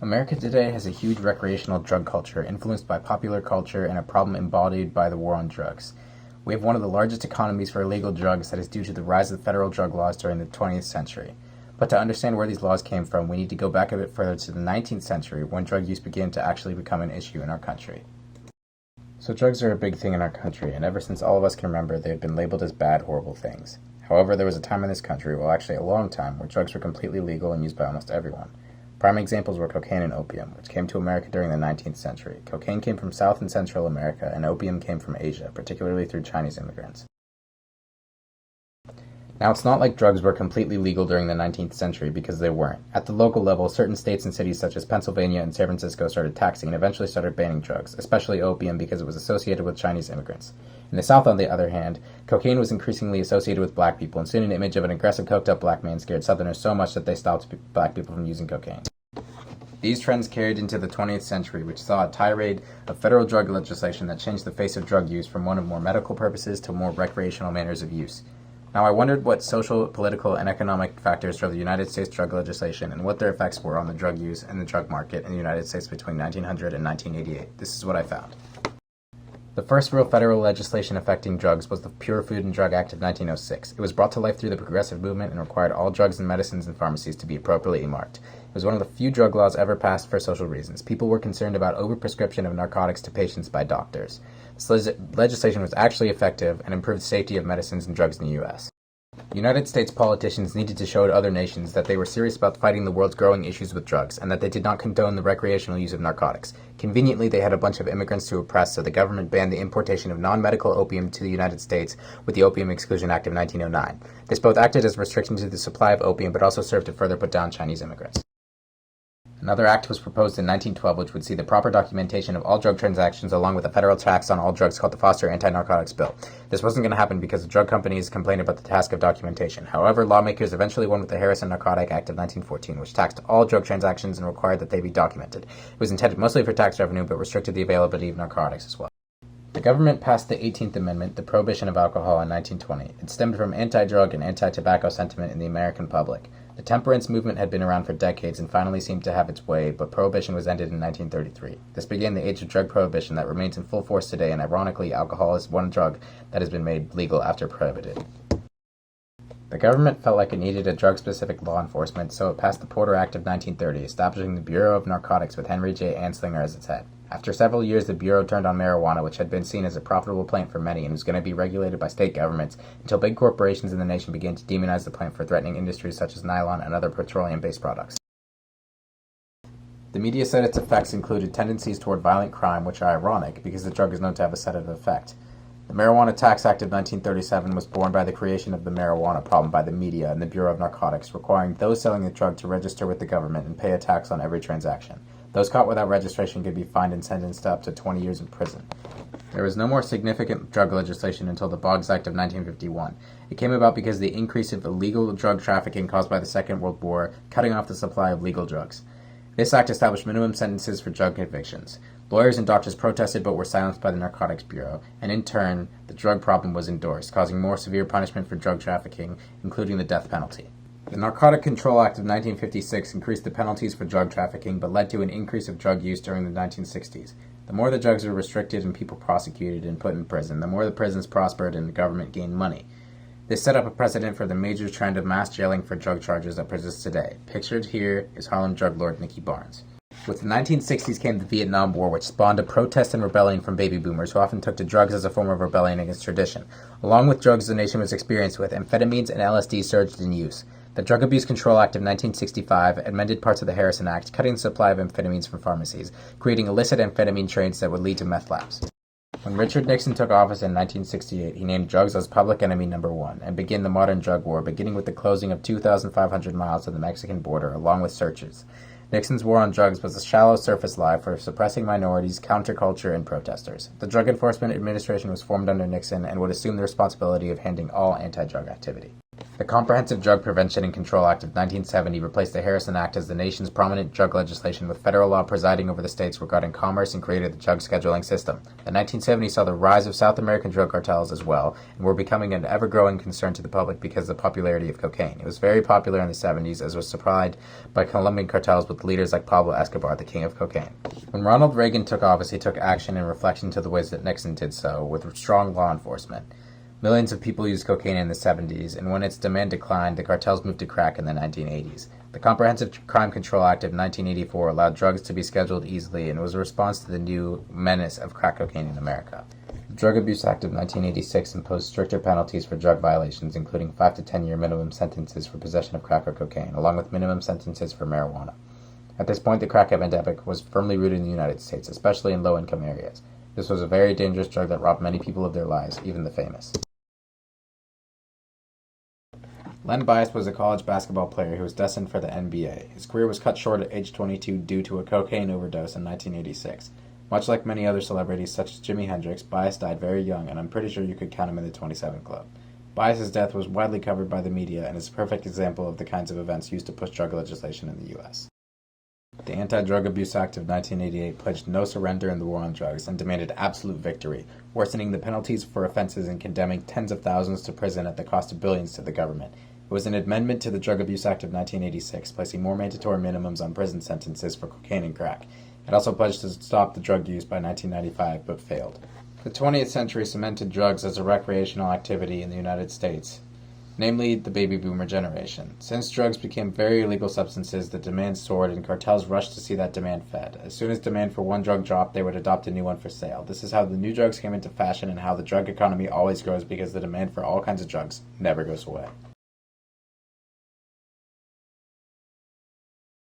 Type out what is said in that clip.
America today has a huge recreational drug culture influenced by popular culture and a problem embodied by the war on drugs. We have one of the largest economies for illegal drugs that is due to the rise of federal drug laws during the 20th century. But to understand where these laws came from, we need to go back a bit further to the 19th century when drug use began to actually become an issue in our country. So drugs are a big thing in our country, and ever since all of us can remember, they have been labeled as bad, horrible things. However, there was a time in this country, well actually a long time, where drugs were completely legal and used by almost everyone. Prime examples were cocaine and opium, which came to America during the 19th century. Cocaine came from South and Central America, and opium came from Asia, particularly through Chinese immigrants. Now, it's not like drugs were completely legal during the 19th century, because they weren't. At the local level, certain states and cities such as Pennsylvania and San Francisco started taxing and eventually started banning drugs, especially opium because it was associated with Chinese immigrants. In the South, on the other hand, cocaine was increasingly associated with black people, and soon an image of an aggressive, coked-up black man scared Southerners so much that they stopped black people from using cocaine. These trends carried into the 20th century, which saw a tirade of federal drug legislation that changed the face of drug use from one of more medical purposes to more recreational manners of use. Now, I wondered what social, political, and economic factors drove the United States drug legislation and what their effects were on the drug use and the drug market in the United States between 1900 and 1988. This is what I found. The first real federal legislation affecting drugs was the Pure Food and Drug Act of 1906. It was brought to life through the Progressive Movement and required all drugs and medicines in pharmacies to be appropriately marked. It was one of the few drug laws ever passed for social reasons. People were concerned about overprescription of narcotics to patients by doctors. This legislation was actually effective and improved safety of medicines and drugs in the U.S. United States politicians needed to show to other nations that they were serious about fighting the world's growing issues with drugs, and that they did not condone the recreational use of narcotics. Conveniently, they had a bunch of immigrants to oppress, so the government banned the importation of non-medical opium to the United States with the Opium Exclusion Act of 1909. This both acted as a restriction to the supply of opium, but also served to further put down Chinese immigrants. Another act was proposed in 1912 which would see the proper documentation of all drug transactions along with a federal tax on all drugs called the Foster Anti-Narcotics Bill. This wasn't going to happen because the drug companies complained about the task of documentation. However, lawmakers eventually won with the Harrison Narcotic Act of 1914, which taxed all drug transactions and required that they be documented. It was intended mostly for tax revenue, but restricted the availability of narcotics as well. The government passed the 18th Amendment, the prohibition of alcohol, in 1920. It stemmed from anti-drug and anti-tobacco sentiment in the American public. The temperance movement had been around for decades and finally seemed to have its way, but prohibition was ended in 1933. This began the age of drug prohibition that remains in full force today, and ironically, alcohol is one drug that has been made legal after prohibited. The government felt like it needed a drug-specific law enforcement, so it passed the Porter Act of 1930, establishing the Bureau of Narcotics with Henry J. Anslinger as its head. After several years, the Bureau turned on marijuana, which had been seen as a profitable plant for many and was going to be regulated by state governments until big corporations in the nation began to demonize the plant for threatening industries such as nylon and other petroleum-based products. The media said its effects included tendencies toward violent crime, which are ironic because the drug is known to have a sedative effect. The Marijuana Tax Act of 1937 was born by the creation of the marijuana problem by the media and the Bureau of Narcotics, requiring those selling the drug to register with the government and pay a tax on every transaction. Those caught without registration could be fined and sentenced to up to 20 years in prison. There was no more significant drug legislation until the Boggs Act of 1951. It came about because of the increase of illegal drug trafficking caused by the Second World War, cutting off the supply of legal drugs. This act established minimum sentences for drug convictions. Lawyers and doctors protested but were silenced by the Narcotics Bureau, and in turn, the drug problem was endorsed, causing more severe punishment for drug trafficking, including the death penalty. The Narcotic Control Act of 1956 increased the penalties for drug trafficking, but led to an increase of drug use during the 1960s. The more the drugs were restricted and people prosecuted and put in prison, the more the prisons prospered and the government gained money. This set up a precedent for the major trend of mass jailing for drug charges that persists today. Pictured here is Harlem drug lord Nicky Barnes. With the 1960s came the Vietnam War, which spawned a protest and rebellion from baby boomers who often took to drugs as a form of rebellion against tradition. Along with drugs the nation was experienced with, amphetamines and LSD surged in use. The Drug Abuse Control Act of 1965 amended parts of the Harrison Act, cutting the supply of amphetamines from pharmacies, creating illicit amphetamine trades that would lead to meth labs. When Richard Nixon took office in 1968, he named drugs as public enemy number one and began the modern drug war, beginning with the closing of 2,500 miles of the Mexican border, along with searches. Nixon's war on drugs was a shallow surface lie for suppressing minorities, counterculture, and protesters. The Drug Enforcement Administration was formed under Nixon and would assume the responsibility of handling all anti-drug activity. The Comprehensive Drug Prevention and Control Act of 1970 replaced the Harrison Act as the nation's prominent drug legislation, with federal law presiding over the states regarding commerce, and created the drug scheduling system. The 1970s saw the rise of South American drug cartels as well, and were becoming an ever-growing concern to the public because of the popularity of cocaine. It was very popular in the 70s, as was supplied by Colombian cartels with leaders like Pablo Escobar, the king of cocaine. When Ronald Reagan took office, he took action in reflection to the ways that Nixon did so, with strong law enforcement. Millions of people used cocaine in the 70s, and when its demand declined, the cartels moved to crack in the 1980s. The Comprehensive Crime Control Act of 1984 allowed drugs to be scheduled easily, and was a response to the new menace of crack cocaine in America. The Drug Abuse Act of 1986 imposed stricter penalties for drug violations, including 5 to 10-year minimum sentences for possession of crack or cocaine, along with minimum sentences for marijuana. At this point, the crack epidemic was firmly rooted in the United States, especially in low-income areas. This was a very dangerous drug that robbed many people of their lives, even the famous. Len Bias was a college basketball player who was destined for the NBA. His career was cut short at age 22 due to a cocaine overdose in 1986. Much like many other celebrities such as Jimi Hendrix, Bias died very young, and I'm pretty sure you could count him in the 27 club. Bias's death was widely covered by the media and is a perfect example of the kinds of events used to push drug legislation in the U.S. The Anti-Drug Abuse Act of 1988 pledged no surrender in the war on drugs and demanded absolute victory, worsening the penalties for offenses and condemning tens of thousands to prison at the cost of billions to the government. It was an amendment to the Drug Abuse Act of 1986, placing more mandatory minimums on prison sentences for cocaine and crack. It also pledged to stop the drug use by 1995, but failed. The 20th century cemented drugs as a recreational activity in the United States, namely the baby boomer generation. Since drugs became very illegal substances, the demand soared, and cartels rushed to see that demand fed. As soon as demand for one drug dropped, they would adopt a new one for sale. This is how the new drugs came into fashion, and how the drug economy always grows, because the demand for all kinds of drugs never goes away.